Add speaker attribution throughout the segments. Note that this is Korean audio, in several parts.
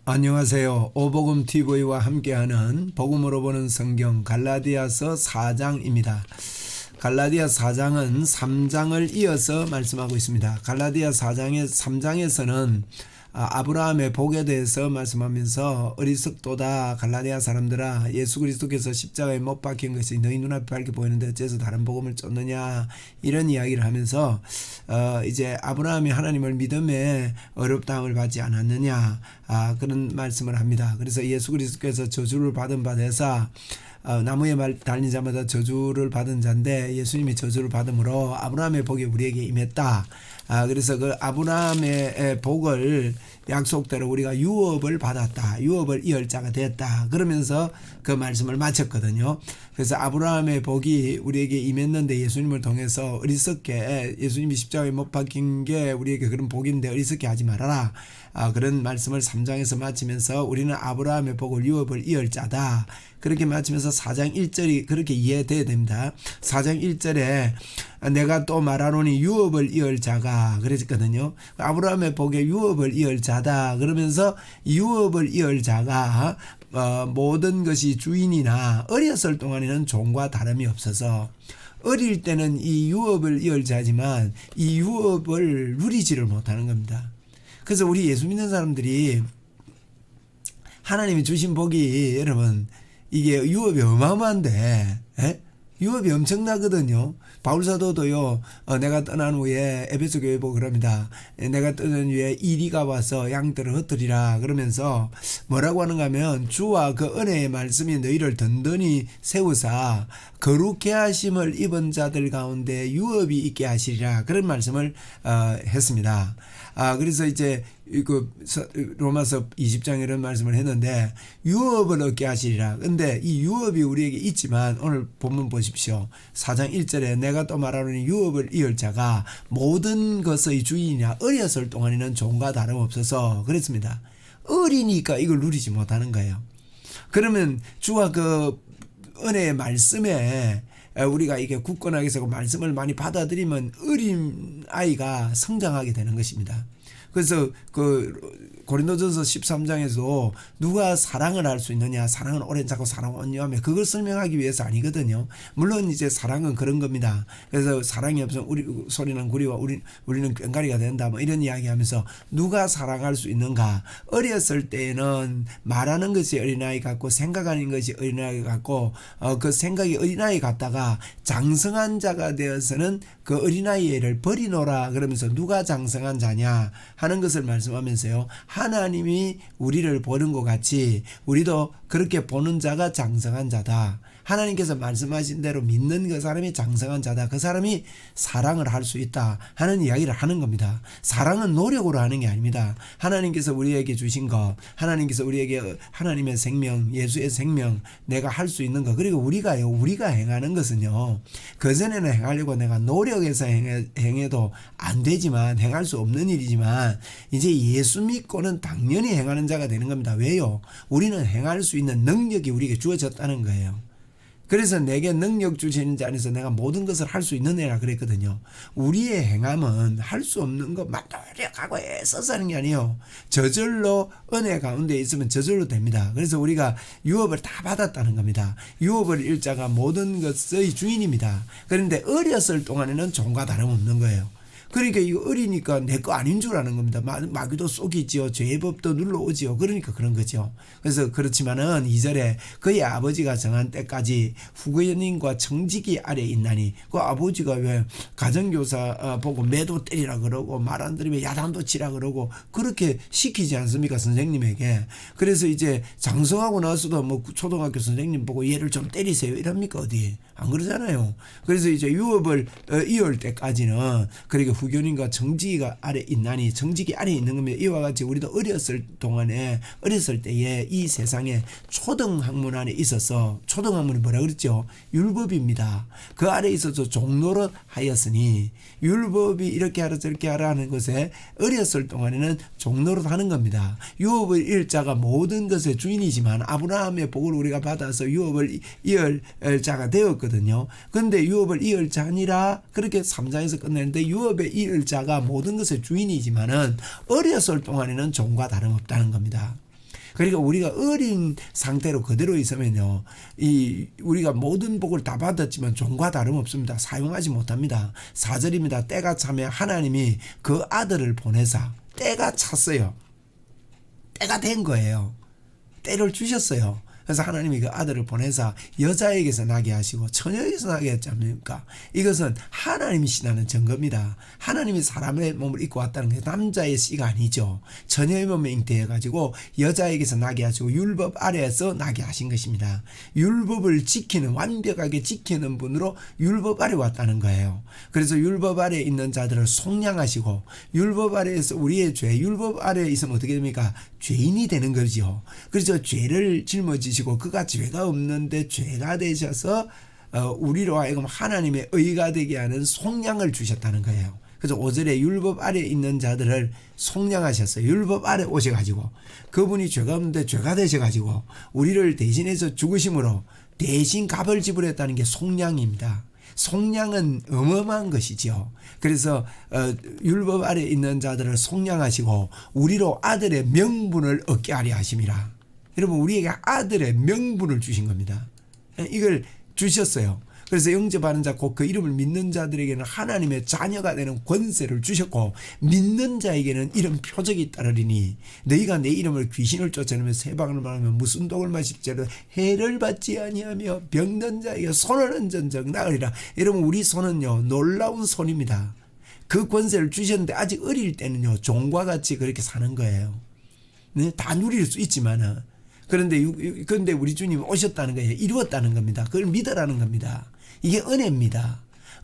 Speaker 1: 안녕하세요. 오복음 TV와 함께하는 복음으로 보는 성경 갈라디아서 4장입니다. 갈라디아 4장은 3장을 이어서 말씀하고 있습니다. 갈라디아 3장에서는 아브라함의 복에 대해서 말씀하면서 어리석도다 갈라디아 사람들아, 예수 그리스도께서 십자가에 못 박힌 것이 너희 눈앞에 밝게 보이는데 어째서 다른 복음을 쫓느냐, 이런 이야기를 하면서 이제 아브라함이 하나님을 믿음에 어렵다함을 받지 않았느냐, 그런 말씀을 합니다. 그래서 예수 그리스도께서 저주를 받은 바 되사 나무에 달린 자마다 저주를 받은 자인데 예수님이 저주를 받음으로 아브라함의 복이 우리에게 임했다. 그래서 그 아브라함의 복을 약속대로 우리가 유업을 받았다. 유업을 이을 자가 됐다. 그러면서 그 말씀을 마쳤거든요. 그래서 아브라함의 복이 우리에게 임했는데 예수님을 통해서 어리석게, 예수님이 십자가에 못 박힌 게 우리에게 그런 복인데 어리석게 하지 말아라. 그런 말씀을 3장에서 마치면서 우리는 아브라함의 복을 유업을 이을 자다. 그렇게 마치면서 4장 1절이 그렇게 이해돼야 됩니다. 4장 1절에 내가 또 말하노니 유업을 이을 자가 그랬거든요. 아브라함의 복에 유업을 이을 자다. 그러면서 유업을 이을 자가 모든 것이 주인이나 어렸을 동안에는 종과 다름이 없어서 어릴 때는 이 유업을 이을 자지만 이 유업을 누리지를 못하는 겁니다. 그래서 우리 예수 믿는 사람들이 하나님이 주신 복이, 여러분, 이게 유업이 어마어마한데, 유업이 엄청나거든요. 바울사도도요, 내가 떠난 후에 에베소 교회 보고 그럽니다. 내가 떠난 후에 이리가 와서 양들을 흩으리라 그러면서 뭐라고 하는가 하면, 주와 그 은혜의 말씀이 너희를 든든히 세우사 거룩해 하심을 입은 자들 가운데 유업이 있게 하시리라, 그런 말씀을 했습니다. 그래서 이제 그 로마서 20장 이런 말씀을 했는데 유업을 얻게 하시리라. 근데 이 유업이 우리에게 있지만 오늘 본문 보십시오. 4장 1절에 내가 또 말하노니 유업을 이을 자가 모든 것의 주인이냐 어렸을 동안에는 종과 다름없어서 그랬습니다. 어리니까 이걸 누리지 못하는 거예요. 그러면 주와 그 은혜의 말씀에 우리가 이게 굳건하게 서고 말씀을 많이 받아들이면 어린 아이가 성장하게 되는 것입니다. 그래서 그 고린도전서 13장에서 누가 사랑을 할 수 있느냐, 사랑은 오랜 자고 사랑은 온유하며, 그걸 설명하기 위해서 아니거든요. 물론 이제 사랑은 그런 겁니다. 그래서 사랑이 없으면 우리 소리는 구리와 우리는 꽹과리가 된다, 뭐 이런 이야기하면서 누가 사랑할 수 있는가. 어렸을 때에는 말하는 것이 어린아이 같고 생각하는 것이 어린아이 같고 그 생각이 어린아이 같다가 장성한 자가 되어서는 그 어린아이를 버리노라 그러면서 누가 장성한 자냐 하는 것을 말씀하면서요, 하나님이 우리를 보는 것 같이 우리도 그렇게 보는 자가 장성한 자다. 하나님께서 말씀하신 대로 믿는 그 사람이 장성한 자다. 그 사람이 사랑을 할 수 있다 하는 이야기를 하는 겁니다. 사랑은 노력으로 하는 게 아닙니다. 하나님께서 우리에게 주신 것, 하나님께서 우리에게 하나님의 생명, 예수의 생명, 내가 할 수 있는 것, 그리고 우리가 행하는 것은요, 그전에는 행하려고 내가 노력해서 행해도 안 되지만, 행할 수 없는 일이지만 이제 예수 믿고는 당연히 행하는 자가 되는 겁니다. 왜요? 우리는 행할 수 있는 능력이 우리에게 주어졌다는 거예요. 그래서 내게 능력 주시는 자 안에서 내가 모든 것을 할 수 있는 애라 그랬거든요. 우리의 행함은 할 수 없는 것만 노력하고 애써서 하는 게 아니에요. 저절로 은혜 가운데 있으면 저절로 됩니다. 그래서 우리가 유업을 다 받았다는 겁니다. 유업을 일자가 모든 것의 주인입니다. 그런데 어렸을 동안에는 종과 다름없는 거예요. 그러니까 이거 어리니까 내 거 아닌 줄 아는 겁니다. 마귀도 쏘기지요. 죄의 법도 눌러오지요. 그러니까 그런 거죠. 그래서 그렇지만은 2절에 그의 아버지가 정한 때까지 후계인과 청지기 아래 있나니, 그 아버지가 왜 가정교사 보고 매도 때리라 그러고 말 안 들으면 야단도 치라 그러고 그렇게 시키지 않습니까, 선생님에게. 그래서 이제 장성하고 나서도 뭐 초등학교 선생님 보고 얘를 좀 때리세요 이럽니까? 어디 안 그러잖아요. 그래서 이제 유업을 이을 때까지는, 그리고 후견인과 정직이가 아래 있나니, 정직이 아래 있는 겁니다. 이와 같이 우리도 어렸을 때에 이 세상에 초등학문 안에 있어서, 초등학문이 뭐라 그랬죠? 율법입니다. 그 아래 있어서 종노릇 하였으니, 율법이 이렇게 하라 저렇게 하라 하는 것에 어렸을 동안에는 종노릇 하는 겁니다. 유업을 이을 자가 모든 것의 주인이지만 아브라함의 복을 우리가 받아서 유업을 이을 자가 되었거든요. 그런데 유업을 이을 자니라 그렇게 3장에서 끝내는데, 유업의 이을 자가 모든 것의 주인이지만은 어렸을 동안에는 종과 다름없다는 겁니다. 그러니까 우리가 어린 상태로 그대로 있으면요, 우리가 모든 복을 다 받았지만 종과 다름없습니다. 사용하지 못합니다. 4절입니다. 때가 차면 하나님이 그 아들을 보내사, 때가 찼어요. 때가 된 거예요. 때를 주셨어요. 그래서 하나님이 그 아들을 보내사 여자에게서 나게 하시고 처녀에게서 나게 했지 않습니까? 이것은 하나님이 신하는 증거입니다. 하나님이 사람의 몸을 입고 왔다는 게 남자의 씨가 아니죠. 처녀의 몸에 잉태해가지고 여자에게서 나게 하시고 율법 아래에서 나게 하신 것입니다. 율법을 지키는, 완벽하게 지키는 분으로 율법 아래 왔다는 거예요. 그래서 율법 아래에 있는 자들을 속량하시고, 율법 아래에서 우리의 죄, 율법 아래에 있으면 어떻게 됩니까? 죄인이 되는 거죠. 그래서 죄를 짊어지시고 그가 죄가 없는데 죄가 되셔서 우리로 하여금 하나님의 의가 되게 하는 속량을 주셨다는 거예요. 그래서 5절에 율법 아래에 있는 자들을 속량하셨어요. 율법 아래 오셔가지고 그분이 죄가 없는데 죄가 되셔가지고 우리를 대신해서 죽으심으로 대신 값을 지불했다는 게 속량입니다. 속량은 어마어마한 것이죠. 그래서 율법 아래 있는 자들을 속량하시고 우리로 아들의 명분을 얻게 하려 하심이라. 여러분, 우리에게 아들의 명분을 주신 겁니다. 이걸 주셨어요. 그래서 영접하는 자 곧 그 이름을 믿는 자들에게는 하나님의 자녀가 되는 권세를 주셨고, 믿는 자에게는 이런 표적이 따르리니 너희가 내 이름을 귀신을 쫓아내며 세방을 말하며 무슨 독을 마실지라도 해를 받지 아니하며 병든 자에게 손을 얹은즉 나으리라. 여러분, 우리 손은요 놀라운 손입니다. 그 권세를 주셨는데 아직 어릴 때는요 종과 같이 그렇게 사는 거예요. 네? 다 누릴 수 있지만은, 그런데 우리 주님 오셨다는 거예요. 이루었다는 겁니다. 그걸 믿으라는 겁니다. 이게 은혜입니다.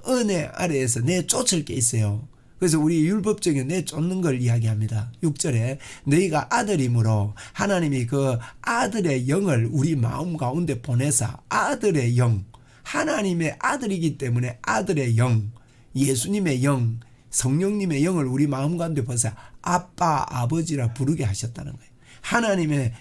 Speaker 1: 은혜 아래에서 내쫓을 게 있어요. 그래서 우리 율법적인 내쫓는 걸 이야기합니다. 6절에 너희가 아들이므로 하나님이 그 아들의 영을 우리 마음 가운데 보내사, 아들의 영, 하나님의 아들이기 때문에 아들의 영, 예수님의 영, 성령님의 영을 우리 마음 가운데 보내사 아빠, 아버지라 부르게 하셨다는 거예요. 하나님의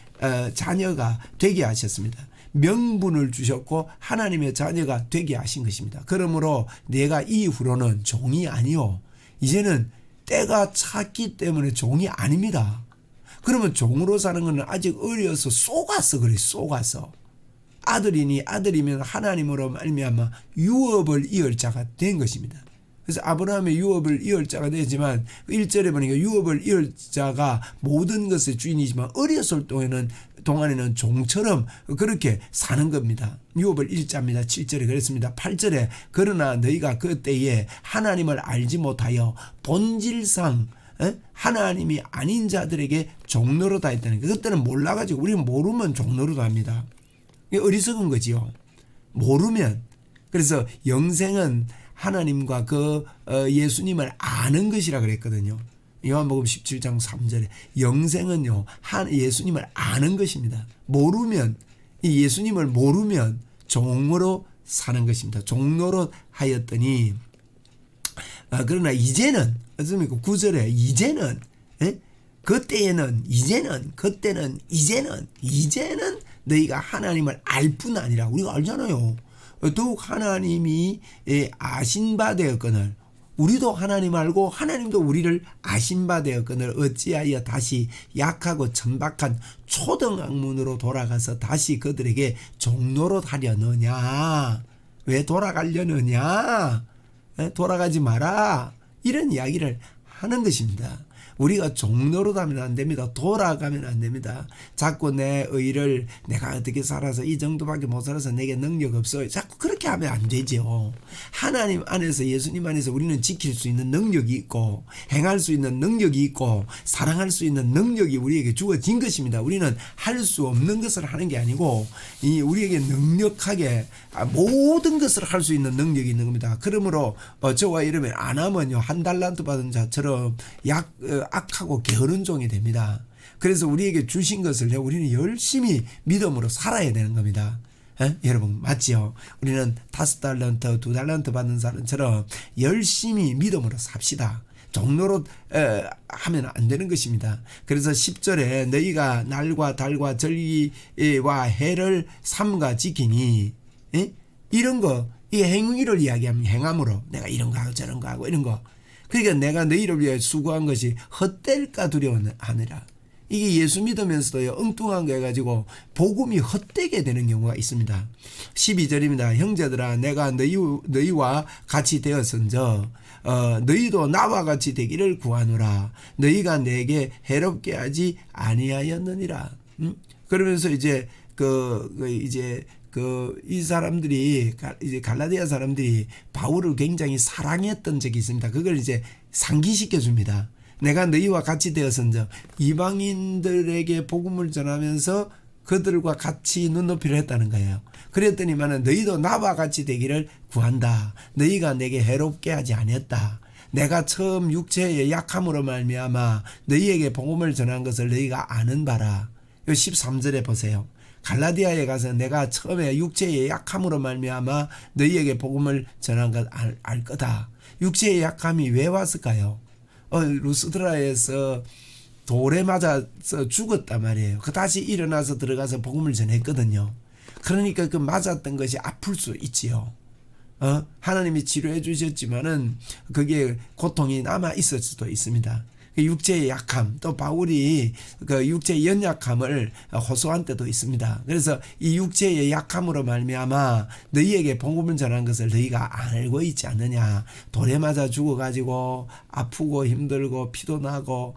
Speaker 1: 자녀가 되게 하셨습니다. 명분을 주셨고 하나님의 자녀가 되게 하신 것입니다. 그러므로 내가 이후로는 종이 아니요, 이제는 때가 찼기 때문에 종이 아닙니다. 그러면 종으로 사는 것은 아직 어려서 속아서 그래. 속아서 아들이니 아들이면 하나님으로 말미암아 유업을 이을 자가 된 것입니다. 그래서 아브라함의 유업을 이을 자가 되지만 1절에 보니까 유업을 이을 자가 모든 것의 주인이지만 어렸을 동안에는 종처럼 그렇게 사는 겁니다. 유업을 일자입니다. 7절에 그랬습니다. 8절에 그러나 너희가 그때에 하나님을 알지 못하여 본질상 하나님이 아닌 자들에게 종노릇 하였다는 거예요. 그때는 몰라가지고, 우리는 모르면 종노릇 합니다. 어리석은 거지요. 모르면. 그래서 영생은 하나님과 그 예수님을 아는 것이라 그랬거든요. 요한복음 17장 3절에 영생은요 예수님을 아는 것입니다. 모르면, 이 예수님을 모르면 종으로 사는 것입니다. 종노릇 하였더니 그러나 이제는 어떻습니까? 9절에 이제는 그때에는 이제는 그때는 이제는 너희가 하나님을 알 뿐 아니라, 우리가 알잖아요. 더욱 하나님이 아신 바 되었거늘, 우리도 하나님 알고 하나님도 우리를 아신 바 되었거늘 어찌하여 다시 약하고 천박한 초등학문으로 돌아가서 다시 그들에게 종노릇 하려느냐. 왜 돌아가려느냐. 돌아가지 마라. 이런 이야기를 하는 것입니다. 우리가 종노릇 하면 안 됩니다. 돌아가면 안 됩니다. 자꾸 내 의를 내가 어떻게 살아서 이 정도밖에 못 살아서 내게 능력 없어요. 자꾸 그렇게 하면 안 되죠. 하나님 안에서, 예수님 안에서 우리는 지킬 수 있는 능력이 있고 행할 수 있는 능력이 있고 사랑할 수 있는 능력이 우리에게 주어진 것입니다. 우리는 할 수 없는 것을 하는 게 아니고 우리에게 능력하게 모든 것을 할 수 있는 능력이 있는 겁니다. 그러므로 저와 이러면 안 하면요 한 달란트 받은 자처럼 악하고 게으른 종이 됩니다. 그래서 우리에게 주신 것을 우리는 열심히 믿음으로 살아야 되는 겁니다. 여러분 맞지요? 우리는 5달란트 2달란트 받는 사람처럼 열심히 믿음으로 삽시다. 종노릇 하면 안 되는 것입니다. 그래서 10절에 너희가 날과 달과 절기와 해를 삼가 지키니, 이런 거, 이 행위를 이야기하면 행함으로 내가 이런 거 하고 저런 거 하고 이런 거, 그러니까 내가 너희를 위해 수고한 것이 헛될까 두려워하느라. 이게 예수 믿으면서도요 엉뚱한 거 해가지고 복음이 헛되게 되는 경우가 있습니다. 12절입니다. 형제들아 내가 너희와 같이 되었은저 너희도 나와 같이 되기를 구하노라. 너희가 내게 해롭게 하지 아니하였느니라. 그러면서 이제 이 사람들이 이제 갈라디아 사람들이 바울을 굉장히 사랑했던 적이 있습니다. 그걸 이제 상기시켜 줍니다. 내가 너희와 같이 되었은즉 이방인들에게 복음을 전하면서 그들과 같이 눈높이를 했다는 거예요. 그랬더니만은 너희도 나와 같이 되기를 구한다. 너희가 내게 해롭게 하지 아니었다. 내가 처음 육체의 약함으로 말미암아 너희에게 복음을 전한 것을 너희가 아는 바라. 13절에 보세요. 갈라디아에 가서 내가 처음에 육체의 약함으로 말미암아 너희에게 복음을 전한 것 알 거다. 육체의 약함이 왜 왔을까요? 루스드라에서 돌에 맞아서 죽었단 말이에요. 그 다시 일어나서 들어가서 복음을 전했거든요. 그러니까 그 맞았던 것이 아플 수 있지요. 하나님이 치료해 주셨지만은 그게 고통이 남아 있을 수도 있습니다. 육체의 약함, 또 바울이 그 육체의 연약함을 호소한 때도 있습니다. 그래서 이 육체의 약함으로 말미암아 너희에게 복음을 전한 것을 너희가 알고 있지 않느냐. 돌에 맞아 죽어가지고 아프고 힘들고 피도 나고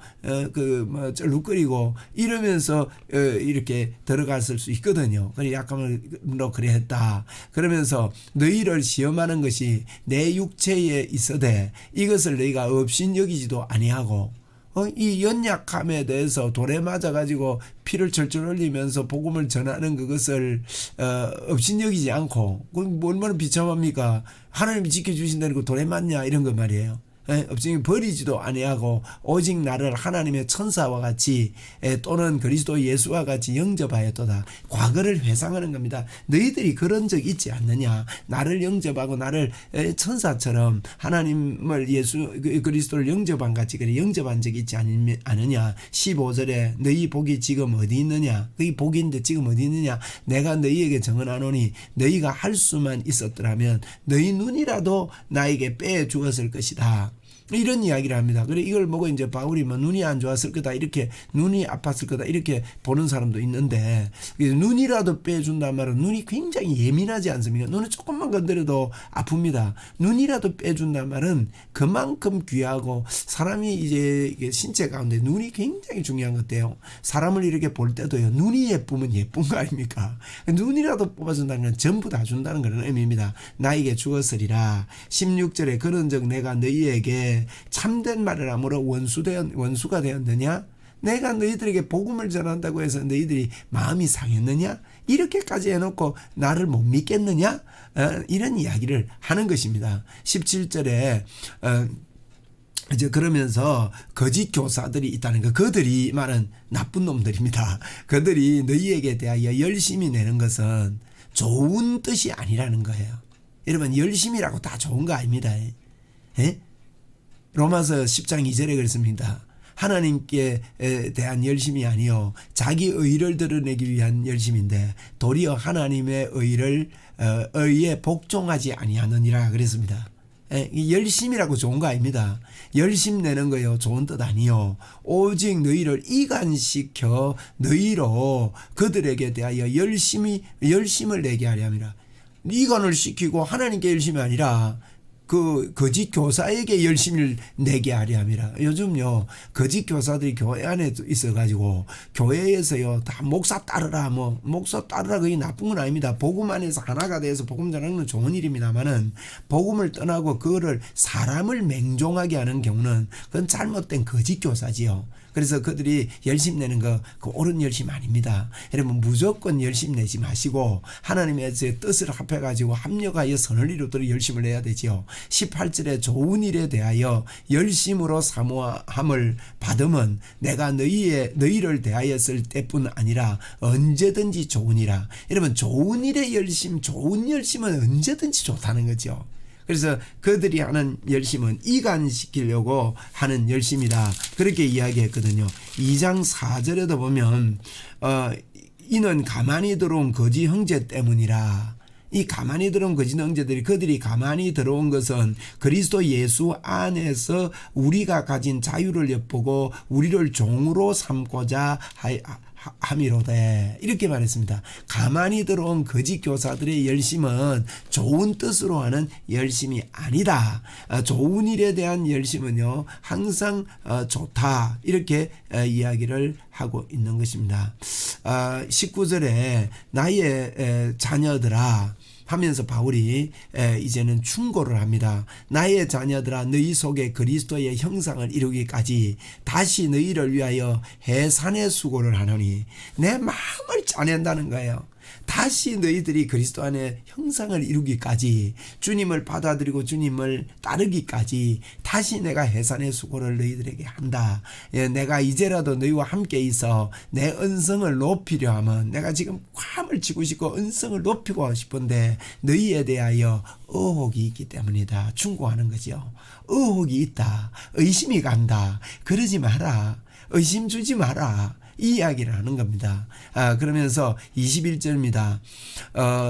Speaker 1: 쩔룩거리고 이러면서 이렇게 들어갔을 수 있거든요. 그래 약함으로 그래 했다. 그러면서 너희를 시험하는 것이 내 육체에 있어되 이것을 너희가 업신여기지도 아니하고 이 연약함에 대해서 돌에 맞아가지고 피를 철철 흘리면서 복음을 전하는 그것을 업신여기지 않고 그건 얼마나 비참합니까? 하나님이 지켜주신다는 거 돌에 맞냐 이런 거 말이에요. 업신이 버리지도 아니하고 오직 나를 하나님의 천사와 같이 또는 그리스도 예수와 같이 영접하였도다. 과거를 회상하는 겁니다. 너희들이 그런 적 있지 않느냐. 나를 영접하고 나를 천사처럼 하나님을 예수 그리스도를 영접한 같이 그래 영접한 적이 있지 않느냐. 15절에 너희 복이 지금 어디 있느냐. 너희 복인데 지금 어디 있느냐. 내가 너희에게 정언하노니 너희가 할 수만 있었더라면 너희 눈이라도 나에게 빼 주었을 것이다. 이런 이야기를 합니다. 그래 이걸 보고 이제 바울이 뭐 눈이 안 좋았을 거다 이렇게 눈이 아팠을 거다 이렇게 보는 사람도 있는데 눈이라도 빼준단 말은 눈이 굉장히 예민하지 않습니까? 눈을 조금만 건드려도 아픕니다. 눈이라도 빼준단 말은 그만큼 귀하고 사람이 이제 신체 가운데 눈이 굉장히 중요한 것 같아요. 사람을 이렇게 볼 때도요 눈이 예쁘면 예쁜 거 아닙니까? 눈이라도 뽑아준다는 건 전부 다 준다는 그런 의미입니다. 나에게 주었으리라. 16절에 그런즉 내가 너희에게 참된 말을 함으로 원수가 되었느냐? 내가 너희들에게 복음을 전한다고 해서 너희들이 마음이 상했느냐? 이렇게까지 해놓고 나를 못 믿겠느냐? 이런 이야기를 하는 것입니다. 17절에 이제 그러면서 거짓 교사들이 있다는 거, 그들이 말은 나쁜 놈들입니다. 그들이 너희에게 대하여 열심히 내는 것은 좋은 뜻이 아니라는 거예요. 여러분 열심이라고 다 좋은 거 아닙니다. 로마서 10장 2절에 그랬습니다. 하나님께 대한 열심이 아니요 자기 의를 드러내기 위한 열심인데 도리어 하나님의 의에 복종하지 아니하느니라 그랬습니다. 열심이라고 좋은 거 아닙니다. 열심 내는 거요 좋은 뜻 아니요 오직 너희를 이간시켜 너희로 그들에게 대하여 열심을 내게 하려 함이라. 이간을 시키고 하나님께 열심이 아니라 그 거짓 교사에게 열심을 내게 하려 함이라. 요즘요 거짓 교사들이 교회 안에 있어가지고 교회에서요 다 목사 따르라 목사 따르라 그게 나쁜 건 아닙니다. 복음 안에서 하나가 돼서 복음 전하는 건 좋은 일입니다만은 복음을 떠나고 그거를 사람을 맹종하게 하는 경우는 그건 잘못된 거짓 교사지요. 그래서 그들이 열심 내는 거 그 옳은 열심 아닙니다. 여러분 무조건 열심 내지 마시고 하나님의 뜻을 합해가지고 합력하여 선을 이루도록 열심을 내야 되지요. 18절에 좋은 일에 대하여 열심으로 사모함을 받으면 내가 너희를 대하였을 때뿐 아니라 언제든지 좋으니라. 여러분 좋은 일에 좋은 열심은 언제든지 좋다는 거죠. 그래서 그들이 하는 열심은 이간시키려고 하는 열심이다. 그렇게 이야기했거든요. 2장 4절에도 보면 이는 가만히 들어온 거지 형제 때문이라. 이 가만히 들어온 거짓 형제들이 그들이 가만히 들어온 것은 그리스도 예수 안에서 우리가 가진 자유를 엿보고 우리를 종으로 삼고자 함이로되 이렇게 말했습니다. 가만히 들어온 거짓 교사들의 열심은 좋은 뜻으로 하는 열심이 아니다. 좋은 일에 대한 열심은요 항상 좋다 이렇게 이야기를 하고 있는 것입니다. 19절에 나의 자녀들아 하면서 바울이 이제는 충고를 합니다. 나의 자녀들아 너희 속에 그리스도의 형상을 이루기까지 다시 너희를 위하여 해산의 수고를 하노니 내 마음을 짜낸다는 거예요. 다시 너희들이 그리스도 안에 형상을 이루기까지 주님을 받아들이고 주님을 따르기까지 다시 내가 해산의 수고를 너희들에게 한다. 내가 이제라도 너희와 함께 있어 내 은성을 높이려 하면 내가 지금 괌을 치고 싶고 은성을 높이고 싶은데 너희에 대하여 의혹이 있기 때문이다. 충고하는 거죠. 의혹이 있다. 의심이 간다. 그러지 마라. 의심 주지 마라. 이 이야기를 하는 겁니다. 그러면서 21절입니다.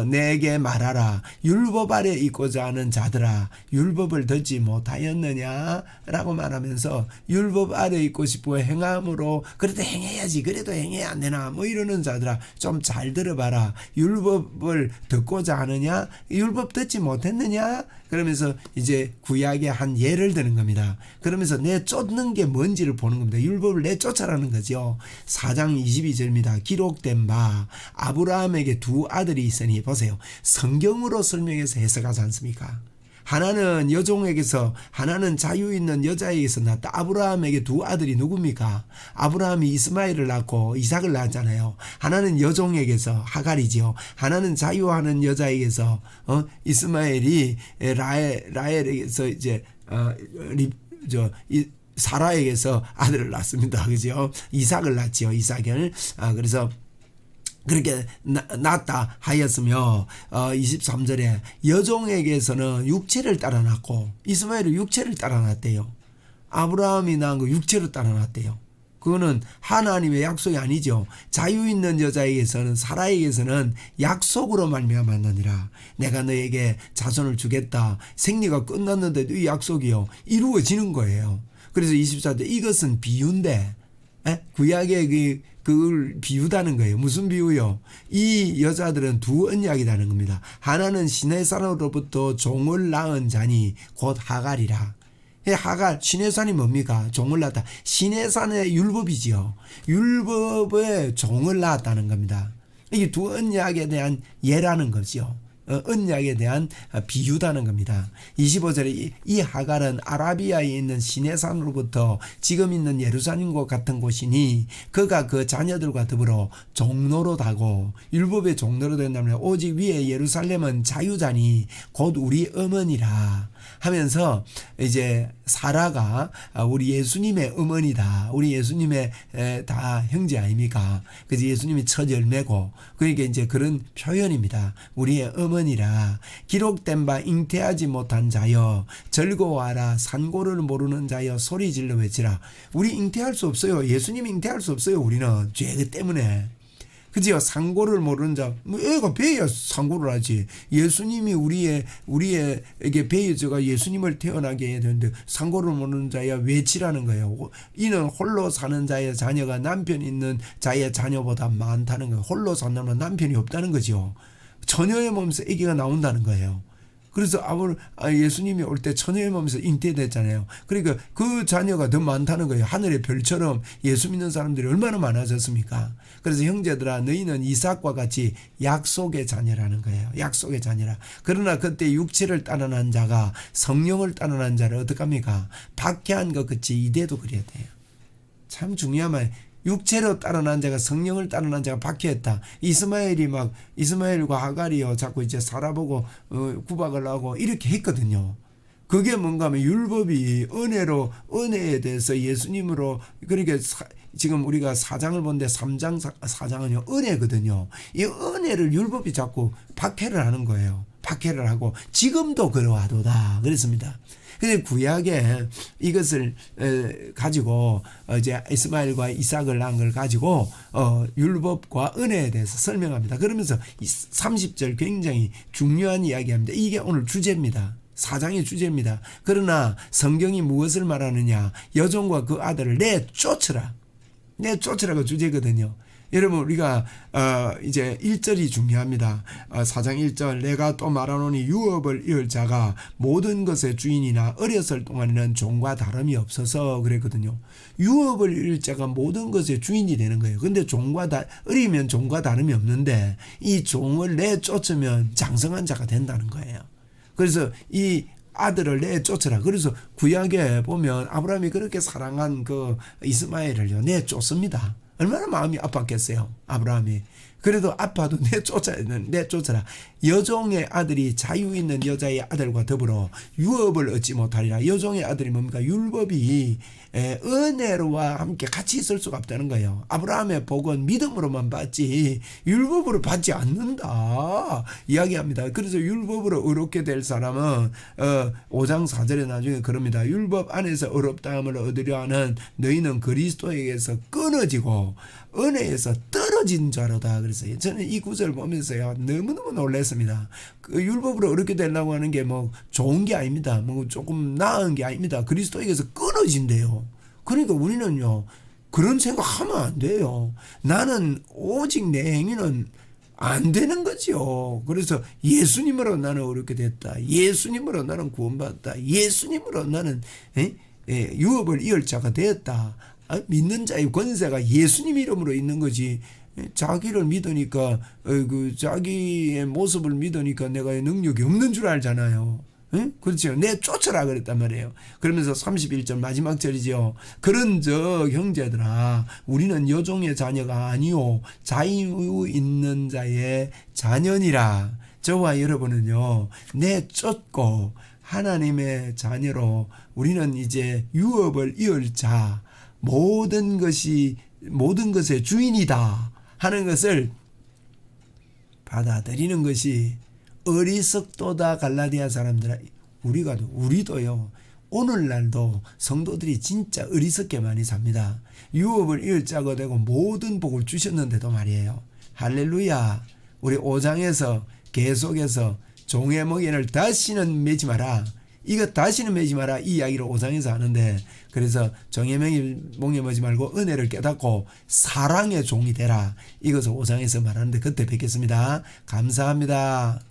Speaker 1: 내게 말하라. 율법 아래 있고자 하는 자들아 율법을 듣지 못하였느냐 라고 말하면서 율법 아래 있고 싶고 행함으로 그래도 행해야지 그래도 행해야 안 되나 뭐 이러는 자들아 좀 잘 들어봐라. 율법을 듣고자 하느냐 율법 듣지 못했느냐 그러면서 이제 구약의 한 예를 드는 겁니다. 그러면서 내 쫓는 게 뭔지를 보는 겁니다. 율법을 내 쫓아라는 거죠. 4장 22절입니다. 기록된 바 아브라함에게 두 아들이 있으니 보세요. 성경으로 설명해서 해석하지 않습니까? 하나는 여종에게서 하나는 자유 있는 여자에게서 낳았다. 아브라함에게 두 아들이 누굽니까? 아브라함이 이스마엘을 낳고 이삭을 낳았잖아요. 하나는 여종에게서 하갈이지요. 하나는 자유하는 여자에게서 이스마엘이 라헬에게서 이제 사라에게서 아들을 낳습니다. 그죠? 이삭을 낳지요. 이삭을. 그래서 그렇게 낳았다 하였으며 23절에 여종에게서는 육체를 따라 낳고 이스마엘은 육체를 따라 낳았대요. 아브라함이 낳은 거 육체로 따라 낳았대요. 그거는 하나님의 약속이 아니죠. 자유 있는 여자에게서는 사라에게서는 약속으로 말미암아 만나니라. 내가 너에게 자손을 주겠다. 생리가 끝났는데도 이 약속이요 이루어지는 거예요. 그래서 24절 이것은 비유인데 구약의 그걸 비유다는 거예요. 무슨 비유요? 이 여자들은 두 언약이라는 겁니다. 하나는 시내산으로부터 종을 낳은 자니 곧 하갈이라. 하갈, 시내산이 뭡니까? 종을 낳았다. 시내산의 율법이지요. 율법에 종을 낳았다는 겁니다. 이게 두 언약에 대한 예라는 거죠. 언약에 대한 비유다는 겁니다. 25절에 이 하갈은 아라비아에 있는 시내산으로부터 지금 있는 예루살렘과 같은 곳이니 그가 그 자녀들과 더불어 종노릇하고 율법의 종노릇 된다면 오직 위에 예루살렘은 자유자니 곧 우리 어머니라 하면서 이제 사라가 우리 예수님의 어머니다. 우리 예수님의 다 형제 아닙니까? 그래서 예수님이 첫 열매고 그러니까 이제 그런 표현입니다. 우리의 어머니라. 기록된 바 잉태하지 못한 자여 즐거워하라. 산고를 모르는 자여 소리질러 외치라. 우리 잉태할 수 없어요. 예수님 잉태할 수 없어요. 우리는 죄 때문에. 그지요? 상고를 모르는 자, 뭐 애가 배야 상고를 하지. 예수님이 우리에게 배여져가 예수님을 태어나게 해야 되는데 상고를 모르는 자야 외치라는 거예요. 이는 홀로 사는 자의 자녀가 남편 있는 자의 자녀보다 많다는 거예요. 홀로 산다면 남편이 없다는 거죠. 처녀의 몸에서 아기가 나온다는 거예요. 그래서 예수님이 올 때 처녀의 몸에서 잉태됐잖아요. 그러니까 그 자녀가 더 많다는 거예요. 하늘의 별처럼 예수 믿는 사람들이 얼마나 많아졌습니까? 그래서 형제들아 너희는 이삭과 같이 약속의 자녀라는 거예요. 약속의 자녀라. 그러나 그때 육체를 따라 난 자가 성령을 따라 난 자를 어떡합니까? 박해한 것 같이 이대도 그래야 돼요. 참 중요한 말. 육체로 따라 난 자가 성령을 따라 난 자가 박해했다. 이스마엘과 하갈이요 자꾸 이제 살아보고 구박을 하고 이렇게 했거든요. 그게 뭔가 하면 율법이 은혜에 대해서 예수님으로 그러니까 지금 우리가 4장을 본데 3장 4장은요 은혜거든요. 이 은혜를 율법이 자꾸 박해를 하는 거예요. 박해를 하고 지금도 그러하도다 그랬습니다. 근데 구약에 이것을 가지고 이제 이스마엘과 이삭을 낳은 걸 가지고 율법과 은혜에 대해서 설명합니다. 그러면서 30절 굉장히 중요한 이야기합니다. 이게 오늘 주제입니다. 4장의 주제입니다. 그러나 성경이 무엇을 말하느냐? 여종과 그 아들을 내쫓으라. 내쫓으라가 주제거든요. 여러분 우리가 이제 1절이 중요합니다. 4장 1절 내가 또 말하노니 유업을 이을 자가 모든 것의 주인이나 어렸을 동안에는 종과 다름이 없어서 그랬거든요. 유업을 이을 자가 모든 것의 주인이 되는 거예요. 근데 어리면 종과 다름이 없는데 이 종을 내쫓으면 장성한 자가 된다는 거예요. 그래서 이 아들을 내쫓으라. 그래서 구약에 보면 아브라함이 그렇게 사랑한 그 이스마엘을요 내쫓습니다. 얼마나 마음이 아팠겠어요. 아브라함이. 그래도 아파도 내쫓아라. 여종의 아들이 자유 있는 여자의 아들과 더불어 유업을 얻지 못하리라. 여종의 아들이 뭡니까? 율법이 은혜로와 함께 같이 있을 수가 없다는 거예요. 아브라함의 복은 믿음으로만 받지 율법으로 받지 않는다 이야기합니다. 그래서 율법으로 의롭게 될 사람은 5장 4절에 나중에 그럽니다. 율법 안에서 의롭다함을 얻으려 하는 너희는 그리스도에게서 끊어지고 은혜에서 떨어진 자로다. 그래서 저는 이 구절을 보면서요 너무너무 놀랐습니다. 그 율법으로 의롭게 되려고 하는 게 뭐 좋은 게 아닙니다. 뭐 조금 나은 게 아닙니다. 그리스도에게서 끊어진대요. 그러니까 우리는요 그런 생각하면 안 돼요. 나는 오직 내 행위는 안 되는 거지요. 그래서 예수님으로 나는 의롭게 됐다. 예수님으로 나는 구원받았다. 예수님으로 나는 유업을 이을 자가 되었다. 믿는 자의 권세가 예수님 이름으로 있는 거지. 자기를 믿으니까 자기의 모습을 믿으니까 내가 능력이 없는 줄 알잖아요. 그렇죠. 내쫓으라 그랬단 말이에요. 그러면서 31절 마지막 절이죠. 그런즉 형제들아 우리는 여종의 자녀가 아니오 자유 있는 자의 자녀니라. 저와 여러분은요 내쫓고 하나님의 자녀로 우리는 이제 유업을 이을 자 모든 것의 주인이다 하는 것을 받아들이는 것이 어리석도다. 갈라디아 사람들아 우리도요 오늘날도 성도들이 진짜 어리석게 많이 삽니다. 유업을 이을 자가 되고 모든 복을 주셨는데도 말이에요. 할렐루야. 우리 5장에서 계속해서 종의 멍에를 다시는 매지 마라. 이거 다시는 매지 마라 이 이야기를 5장에서 하는데 그래서 종의 멍에 매지 말고 은혜를 깨닫고 사랑의 종이 되라. 이것을 5장에서 말하는데 그때 뵙겠습니다. 감사합니다.